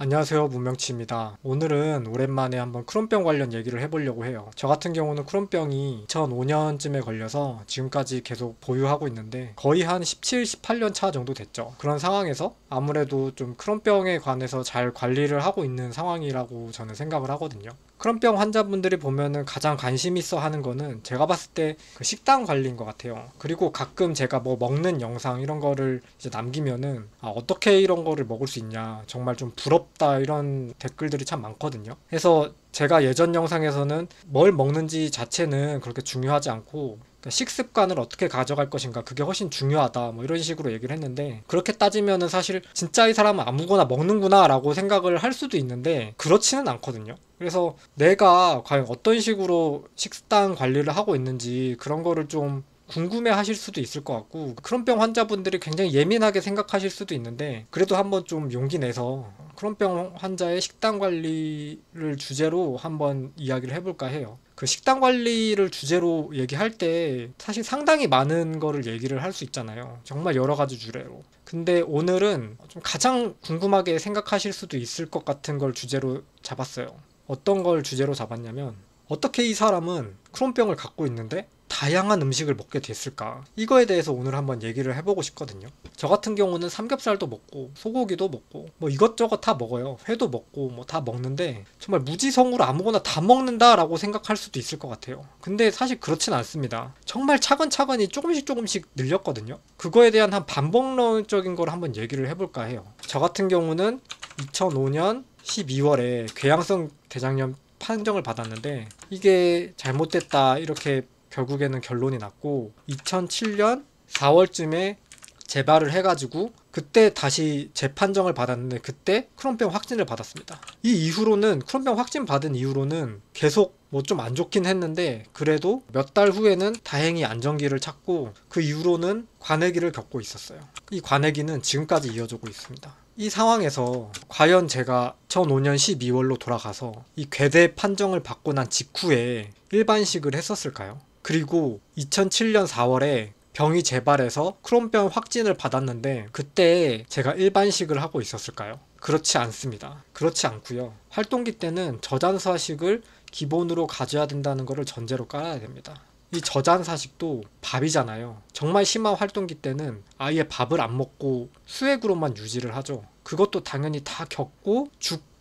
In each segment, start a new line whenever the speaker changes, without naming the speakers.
안녕하세요, 문명치입니다. 오늘은 오랜만에 한번 크론병 관련 얘기를 해보려고 해요. 저 같은 경우는 크론병이 2005년쯤에 걸려서 지금까지 계속 보유하고 있는데 거의 한 17, 18년 차 정도 됐죠. 그런 상황에서 아무래도 좀 크론병에 관해서 잘 관리를 하고 있는 상황이라고 저는 생각을 하거든요. 크론병 환자분들이 보면은 가장 관심 있어 하는 거는 제가 봤을 때 그 식단 관리인 것 같아요. 그리고 가끔 제가 뭐 먹는 영상 이런 거를 이제 남기면은 어떻게 이런 거를 먹을 수 있냐, 정말 좀 부럽다, 이런 댓글들이 참 많거든요. 그래서 제가 예전 영상에서는 뭘 먹는지 자체는 그렇게 중요하지 않고 식습관을 어떻게 가져갈 것인가, 그게 훨씬 중요하다, 뭐 이런 식으로 얘기를 했는데, 그렇게 따지면은 사실 진짜 이 사람은 아무거나 먹는구나 라고 생각을 할 수도 있는데 그렇지는 않거든요. 그래서 내가 과연 어떤 식으로 식단 관리를 하고 있는지 그런 거를 좀 궁금해 하실 수도 있을 것 같고, 크론병 환자분들이 굉장히 예민하게 생각하실 수도 있는데, 그래도 한번 좀 용기 내서 크론병 환자의 식단 관리를 주제로 한번 이야기를 해볼까 해요. 그 식단 관리를 주제로 얘기할 때 사실 상당히 많은 거를 얘기를 할 수 있잖아요. 정말 여러 가지 주제로. 근데 오늘은 좀 가장 궁금하게 생각하실 수도 있을 것 같은 걸 주제로 잡았어요. 어떤 걸 주제로 잡았냐면, 어떻게 이 사람은 크론병을 갖고 있는데 다양한 음식을 먹게 됐을까? 이거에 대해서 오늘 한번 얘기를 해보고 싶거든요. 저 같은 경우는 삼겹살도 먹고 소고기도 먹고 뭐 이것저것 다 먹어요. 회도 먹고 뭐 다 먹는데 정말 무지성으로 아무거나 다 먹는다라고 생각할 수도 있을 것 같아요. 근데 사실 그렇진 않습니다. 정말 차근차근히 조금씩 늘렸거든요. 그거에 대한 한 반복론적인 걸 한번 얘기를 해볼까 해요. 저 같은 경우는 2005년 12월에 궤양성 대장염 판정을 받았는데 이게 잘못됐다, 이렇게 결국에는 결론이 났고, 2007년 4월쯤에 재발을 해가지고 그때 다시 재판정을 받았는데 그때 크론병 확진을 받았습니다. 이 이후로는, 크론병 확진 받은 이후로는 계속 뭐 좀 안 좋긴 했는데 그래도 몇 달 후에는 다행히 안정기를 찾고 그 이후로는 관해기를 겪고 있었어요. 이 관해기는 지금까지 이어지고 있습니다. 이 상황에서 과연 제가 2005년 12월로 돌아가서 이 궤대 판정을 받고 난 직후에 일반식을 했었을까요? 그리고 2007년 4월에 병이 재발해서 크론병 확진을 받았는데 그때 제가 일반식을 하고 있었을까요? 그렇지 않습니다. 그렇지 않고요. 활동기 때는 저잔사식을 기본으로 가져야 된다는 것을 전제로 깔아야 됩니다. 이 저잔사식도 밥이잖아요. 정말 심한 활동기 때는 아예 밥을 안 먹고 수액으로만 유지를 하죠. 그것도 당연히 다 겪고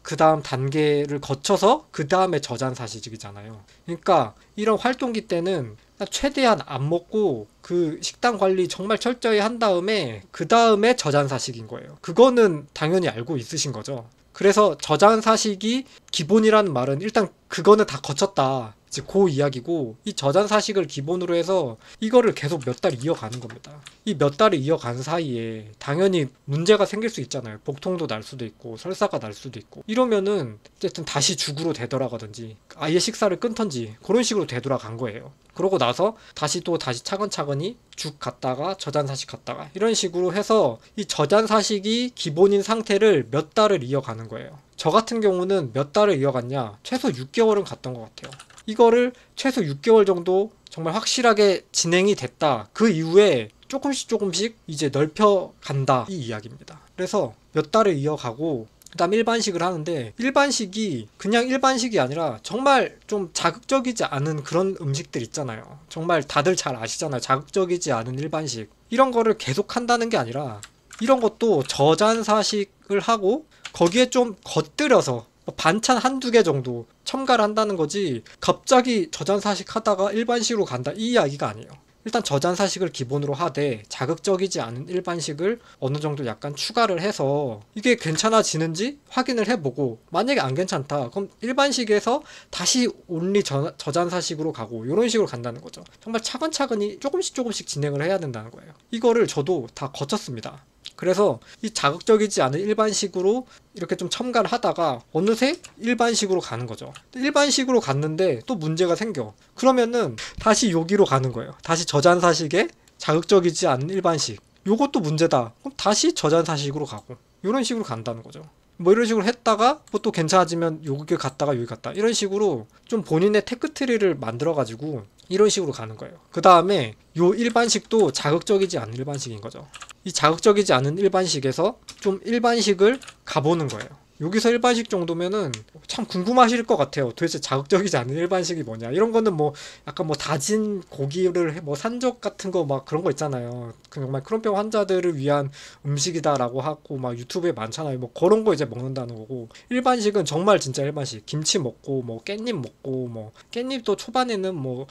그 다음 단계를 거쳐서 그 다음에 저잔사식이잖아요. 그러니까 이런 활동기 때는 최대한 안 먹고 그 식단 관리 정말 철저히 한 다음에 그 다음에 저잔사식인 거예요. 그거는 당연히 알고 있으신 거죠. 그래서 저잔사식이 기본이라는 말은 일단 그거는 다 거쳤다, 이제 그 이야기고, 이 저잔사식을 기본으로 해서 이거를 계속 몇 달 이어가는 겁니다. 이 몇 달을 이어가는 사이에 당연히 문제가 생길 수 있잖아요. 복통도 날 수도 있고 설사가 날 수도 있고, 이러면은 어쨌든 다시 죽으로 되돌아가든지 아예 식사를 끊던지 그런 식으로 되돌아간 거예요. 그러고 나서 다시 차근차근히 죽 갔다가 저잔사식 갔다가 이런 식으로 해서 이 저잔사식이 기본인 상태를 몇 달을 이어가는 거예요. 저 같은 경우는 몇 달을 이어갔냐, 최소 6개월은 갔던 것 같아요. 이거를 최소 6개월 정도 정말 확실하게 진행이 됐다, 그 이후에 조금씩 이제 넓혀 간다, 이 이야기입니다. 그래서 몇 달을 이어가고 그 다음 일반식을 하는데, 일반식이 그냥 일반식이 아니라 정말 좀 자극적이지 않은 그런 음식들 있잖아요. 정말 다들 잘 아시잖아요. 자극적이지 않은 일반식, 이런 거를 계속 한다는 게 아니라 이런 것도 저잔사식을 하고 거기에 좀 겉들여서 반찬 한두 개 정도 첨가를 한다는 거지, 갑자기 저잔사식 하다가 일반식으로 간다, 이 이야기가 아니에요. 일단 저잔사식을 기본으로 하되 자극적이지 않은 일반식을 어느 정도 약간 추가를 해서 이게 괜찮아지는지 확인을 해보고, 만약에 안 괜찮다 그럼 일반식에서 다시 온리 저잔사식으로 가고, 이런 식으로 간다는 거죠. 정말 차근차근히 조금씩 진행을 해야 된다는 거예요. 이거를 저도 다 거쳤습니다. 그래서 이 자극적이지 않은 일반식으로 이렇게 좀 첨가를 하다가 어느새 일반식으로 가는 거죠. 일반식으로 갔는데 또 문제가 생겨. 그러면은 다시 여기로 가는 거예요. 다시 저잔사식에 자극적이지 않은 일반식. 요것도 문제다. 그럼 다시 저잔사식으로 가고, 이런 식으로 간다는 거죠. 뭐 이런 식으로 했다가 뭐 또 괜찮아지면 여기 갔다가 여기 갔다, 이런 식으로 좀 본인의 테크트리를 만들어 가지고 이런 식으로 가는 거예요. 그 다음에 요 일반식도 자극적이지 않은 일반식인 거죠. 이 자극적이지 않은 일반식에서 좀 일반식을 가보는 거예요. 여기서 일반식 정도면은 참 궁금하실 것 같아요. 도대체 자극적이지 않은 일반식이 뭐냐. 이런 거는 뭐 약간 뭐 다진 고기를 뭐 산적 같은 거 막 그런 거 있잖아요. 정말 크론병 환자들을 위한 음식이다라고 하고 막 유튜브에 많잖아요. 뭐 그런 거 이제 먹는다는 거고, 일반식은 정말 진짜 일반식. 김치 먹고 뭐 깻잎 먹고, 뭐 깻잎도 초반에는 뭐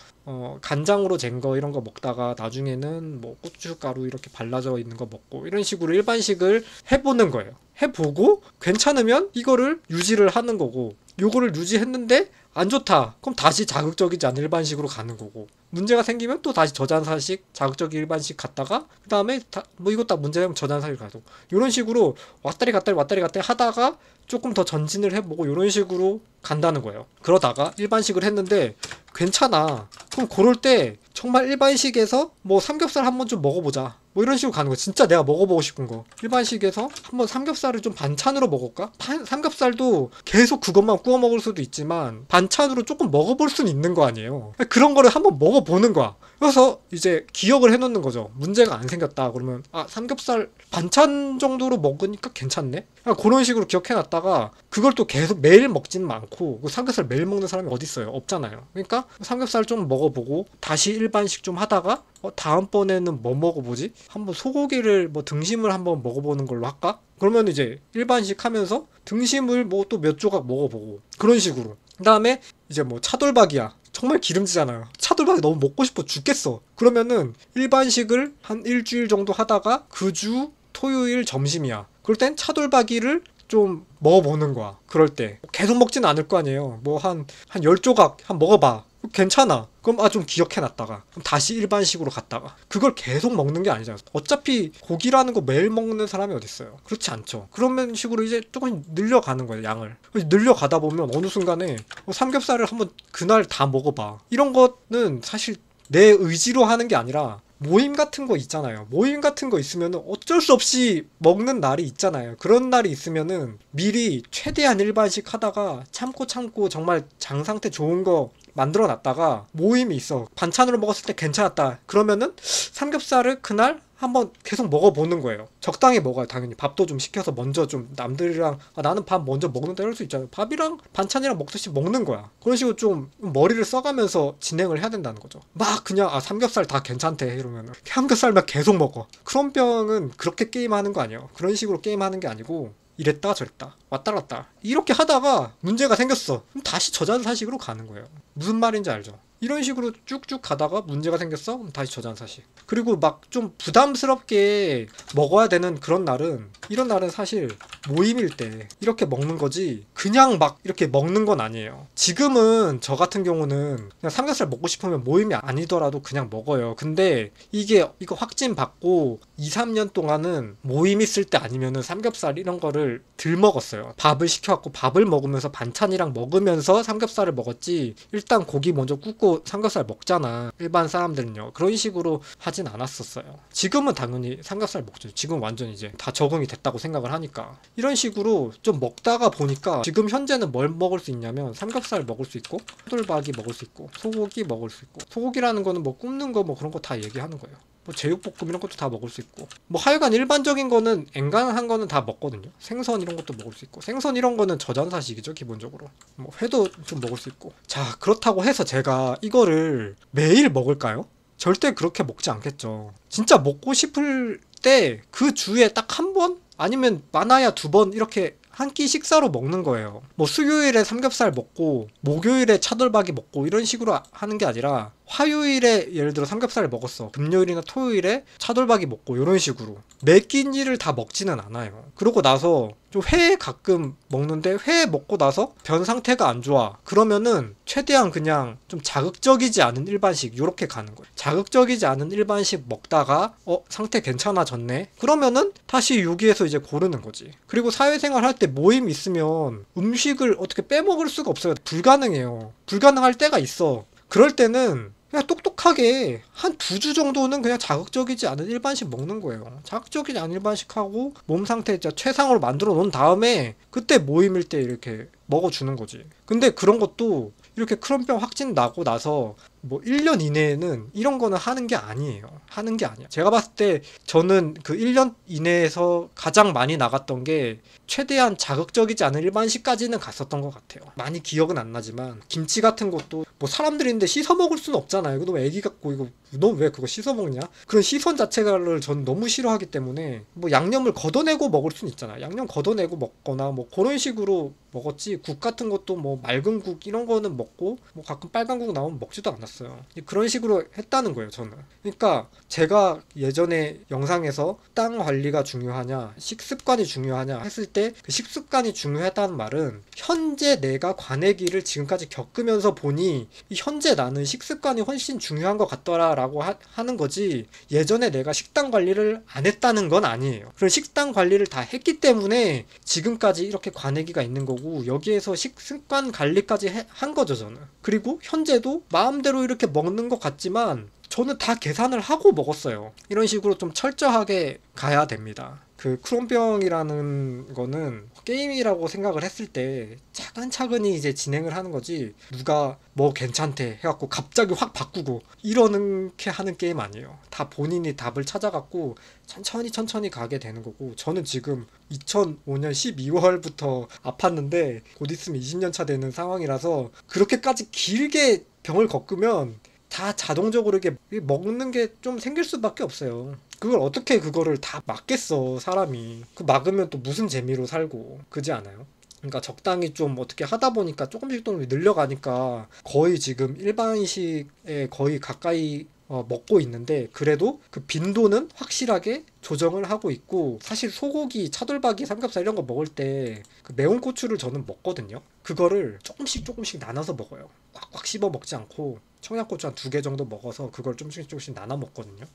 간장으로 잰 거 이런 거 먹다가 나중에는 뭐 고춧가루 이렇게 발라져 있는 거 먹고, 이런 식으로 일반식을 해보는 거예요. 해보고 괜찮으면 이거를 유지를 하는 거고, 요거를 유지했는데 안 좋다 그럼 다시 자극적이지 않은 일반식으로 가는 거고, 문제가 생기면 또 다시 저잔사식 자극적인 일반식 갔다가 그 다음에 뭐 이거 딱 문제되면 저잔사식 가고, 이런 식으로 왔다리 갔다리 왔다리 갔다리 하다가 조금 더 전진을 해보고 이런 식으로 간다는 거예요. 그러다가 일반식을 했는데 괜찮아, 그럼 그럴 때 정말 일반식에서 뭐 삼겹살 한번 좀 먹어보자, 뭐 이런 식으로 가는 거. 진짜 내가 먹어보고 싶은 거, 일반식에서 한번 삼겹살을 좀 반찬으로 먹을까? 삼겹살도 계속 그것만 구워 먹을 수도 있지만 반찬으로 조금 먹어볼 수는 있는 거 아니에요. 그런 거를 한번 먹어보는 거야. 그래서 이제 기억을 해놓는 거죠. 문제가 안 생겼다 그러면 아, 삼겹살 반찬 정도로 먹으니까 괜찮네, 그런 식으로 기억해놨다가 그걸 또 계속 매일 먹지는 않고, 삼겹살 매일 먹는 사람이 어디 있어요? 없잖아요. 그러니까 삼겹살 좀 먹어보고 다시 일반식 좀 하다가 다음번에는 뭐 먹어보지? 한번 소고기를 뭐 등심을 한번 먹어보는 걸로 할까? 그러면 이제 일반식 하면서 등심을 뭐 또 몇 조각 먹어보고, 그런 식으로. 그 다음에 이제 뭐 차돌박이야, 정말 기름지잖아요. 차돌박이 너무 먹고 싶어 죽겠어. 그러면은 일반식을 한 일주일 정도 하다가 그 주 토요일 점심이야, 그럴 땐 차돌박이를 좀 먹어보는 거야. 그럴 때 계속 먹지는 않을 거 아니에요. 뭐 한 10조각 한 먹어봐, 괜찮아, 그럼 좀 기억해놨다가 그럼 다시 일반식으로 갔다가, 그걸 계속 먹는 게 아니잖아. 어차피 고기라는 거 매일 먹는 사람이 어딨어요. 그렇지 않죠. 그런 식으로 이제 조금 늘려가는 거예요, 양을. 늘려가다 보면 어느 순간에 삼겹살을 한번 그날 다 먹어봐, 이런 거는 사실 내 의지로 하는 게 아니라 모임 같은 거 있잖아요. 모임 같은 거 있으면 어쩔 수 없이 먹는 날이 있잖아요. 그런 날이 있으면은 미리 최대한 일반식 하다가 참고 정말 장 상태 좋은 거 만들어 놨다가 모임이 있어, 반찬으로 먹었을 때 괜찮았다 그러면은 삼겹살을 그날 한번 계속 먹어보는 거예요. 적당히 먹어요. 당연히 밥도 좀 시켜서 먼저 좀 남들이랑 나는 밥 먼저 먹는다 이럴 수 있잖아요. 밥이랑 반찬이랑 먹듯이 먹는 거야. 그런 식으로 좀 머리를 써가면서 진행을 해야 된다는 거죠. 막 그냥 삼겹살 다 괜찮대 이러면 삼겹살만 계속 먹어. 크론병은 그렇게 게임하는 거 아니에요. 그런 식으로 게임하는 게 아니고 이랬다 저랬다 왔다 갔다 이렇게 하다가 문제가 생겼어, 그럼 다시 저잔사식으로 가는 거예요. 무슨 말인지 알죠? 이런 식으로 쭉쭉 가다가 문제가 생겼어? 그럼 다시 저잔사식. 그리고 막 좀 부담스럽게 먹어야 되는 그런 날은, 이런 날은 사실 모임일 때 이렇게 먹는 거지 그냥 막 이렇게 먹는 건 아니에요. 지금은 저 같은 경우는 그냥 삼겹살 먹고 싶으면 모임이 아니더라도 그냥 먹어요. 근데 이거 확진 받고 2-3년 동안은 모임 있을 때 아니면은 삼겹살 이런 거를 덜 먹었어요. 밥을 시켜갖고 밥을 먹으면서 반찬이랑 먹으면서 삼겹살을 먹었지, 일단 고기 먼저 굽고 삼겹살 먹잖아 일반 사람들은요. 그런 식으로 하진 않았었어요. 지금은 당연히 삼겹살 먹죠. 지금 완전 이제 다 적응이 됐다고 생각을 하니까. 이런 식으로 좀 먹다가 보니까 지금 현재는 뭘 먹을 수 있냐면 삼겹살 먹을 수 있고 차돌박이 먹을 수 있고 소고기 먹을 수 있고, 소고기라는 거는 뭐 굽는 거 뭐 그런 거 다 얘기하는 거예요. 뭐 제육볶음 이런 것도 다 먹을 수 있고, 뭐 하여간 일반적인 거는 엔간한 거는 다 먹거든요. 생선 이런 것도 먹을 수 있고, 생선 이런 거는 저잔사식이죠 기본적으로. 뭐 회도 좀 먹을 수 있고. 자, 그렇다고 해서 제가 이거를 매일 먹을까요? 절대 그렇게 먹지 않겠죠. 진짜 먹고 싶을 때 그 주에 딱 한 번? 아니면 많아야 2번 이렇게 한 끼 식사로 먹는 거예요. 뭐 수요일에 삼겹살 먹고 목요일에 차돌박이 먹고 이런 식으로 하는 게 아니라 화요일에 예를 들어 삼겹살을 먹었어, 금요일이나 토요일에 차돌박이 먹고 이런 식으로 매 끼니를 다 먹지는 않아요. 그러고 나서 좀 회 가끔 먹는데 회 먹고 나서 변 상태가 안 좋아 그러면은 최대한 그냥 좀 자극적이지 않은 일반식 요렇게 가는 거예요. 자극적이지 않은 일반식 먹다가 상태 괜찮아졌네 그러면은 다시 여기에서 이제 고르는 거지. 그리고 사회생활 할 때 모임 있으면 음식을 어떻게 빼먹을 수가 없어요. 불가능해요. 불가능할 때가 있어. 그럴 때는 그냥 똑똑하게 한 2주 정도는 그냥 자극적이지 않은 일반식 먹는 거예요. 자극적이지 않은 일반식 하고 몸 상태 진짜 최상으로 만들어 놓은 다음에 그때 모임일 때 이렇게 먹어주는 거지. 근데 그런 것도 이렇게 크론병 확진 나고 나서 뭐 1년 이내에는 이런 거는 하는 게 아니에요. 하는 게 아니야. 제가 봤을 때 저는 그 1년 이내에서 가장 많이 나갔던 게 최대한 자극적이지 않은 일반식까지는 갔었던 것 같아요. 많이 기억은 안 나지만 김치 같은 것도 뭐 사람들이 있는데 씻어 먹을 수는 없잖아요. 이거 너무 애기 같고 이거 너 왜 그거 씻어 먹냐? 그런 시선 자체를 전 너무 싫어하기 때문에 뭐 양념을 걷어내고 먹을 수는 있잖아. 양념 걷어내고 먹거나 뭐 그런 식으로 먹었지. 국 같은 것도 뭐 맑은 국 이런 거는 먹고 뭐 가끔 빨간 국 나오면 먹지도 않았어요. 그런 식으로 했다는 거예요, 저는. 그러니까 제가 예전에 영상에서 식단 관리가 중요하냐, 식습관이 중요하냐 했을 때 그 식습관이 중요하다는 말은 현재 내가 과내기를 지금까지 겪으면서 보니 현재 나는 식습관이 훨씬 중요한 것 같더라라고 하는 거지, 예전에 내가 식단 관리를 안 했다는 건 아니에요. 그런 식단 관리를 다 했기 때문에 지금까지 이렇게 과내기가 있는 거고, 여기에서 식습관 관리까지 한 거죠, 저는. 그리고 현재도 마음대로 이렇게 먹는 것 같지만 저는 다 계산을 하고 먹었어요. 이런 식으로 좀 철저하게 가야 됩니다. 그 크론병이라는 거는 게임이라고 생각을 했을 때 차근차근히 이제 진행을 하는 거지, 누가 뭐 괜찮대 해갖고 갑자기 확 바꾸고 이렇게 하는 게임 아니에요. 다 본인이 답을 찾아갖고 천천히 가게 되는 거고, 저는 지금 2005년 12월부터 아팠는데 곧 있으면 20년 차 되는 상황이라서 그렇게까지 길게 병을 겪으면 다 자동적으로 이렇게 먹는 게 좀 생길 수밖에 없어요. 그걸 어떻게 그거를 다 막겠어, 사람이. 그 막으면 또 무슨 재미로 살고, 그지 않아요? 그러니까 적당히 좀 어떻게 하다 보니까 조금씩 늘려가니까 거의 지금 일반식에 거의 가까이 먹고 있는데, 그래도 그 빈도는 확실하게 조정을 하고 있고, 사실 소고기, 차돌박이, 삼겹살 이런 거 먹을 때 그 매운 고추를 저는 먹거든요. 그거를 조금씩 나눠서 먹어요. 꽉꽉 씹어 먹지 않고 청양고추 한 2개 정도 먹어서 그걸 조금씩 나눠 먹거든요.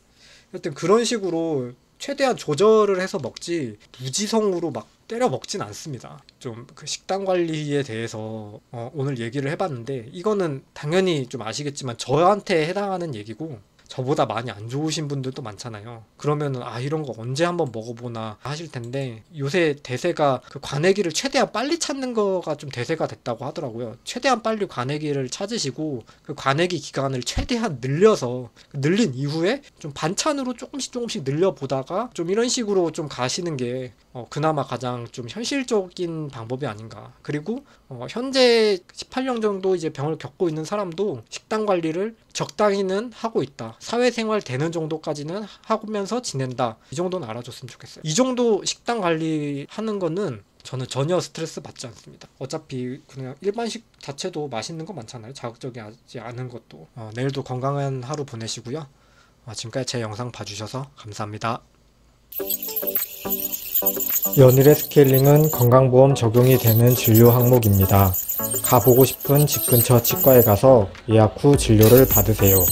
하여튼 그런 식으로 최대한 조절을 해서 먹지, 무지성으로 막 때려 먹진 않습니다. 좀 그 식단 관리에 대해서 오늘 얘기를 해봤는데, 이거는 당연히 좀 아시겠지만 저한테 해당하는 얘기고, 저보다 많이 안 좋으신 분들도 많잖아요. 그러면은 이런 거 언제 한번 먹어보나 하실 텐데, 요새 대세가 그 과내기를 최대한 빨리 찾는 거가 좀 대세가 됐다고 하더라고요. 최대한 빨리 과내기를 찾으시고 그 과내기 기간을 최대한 늘려서, 늘린 이후에 좀 반찬으로 조금씩 늘려보다가 좀 이런 식으로 좀 가시는 게 그나마 가장 좀 현실적인 방법이 아닌가. 그리고 현재 18년 정도 이제 병을 겪고 있는 사람도 식단 관리를 적당히는 하고 있다. 사회생활 되는 정도까지는 하면서 지낸다. 이 정도는 알아줬으면 좋겠어요. 이 정도 식단 관리하는 거는 저는 전혀 스트레스 받지 않습니다. 어차피 그냥 일반식 자체도 맛있는 거 많잖아요. 자극적이지 않은 것도. 내일도 건강한 하루 보내시고요. 지금까지 제 영상 봐주셔서 감사합니다. 연일의 스케일링은 건강보험 적용이 되는 진료 항목입니다. 가보고 싶은 집 근처 치과에 가서 예약 후 진료를 받으세요.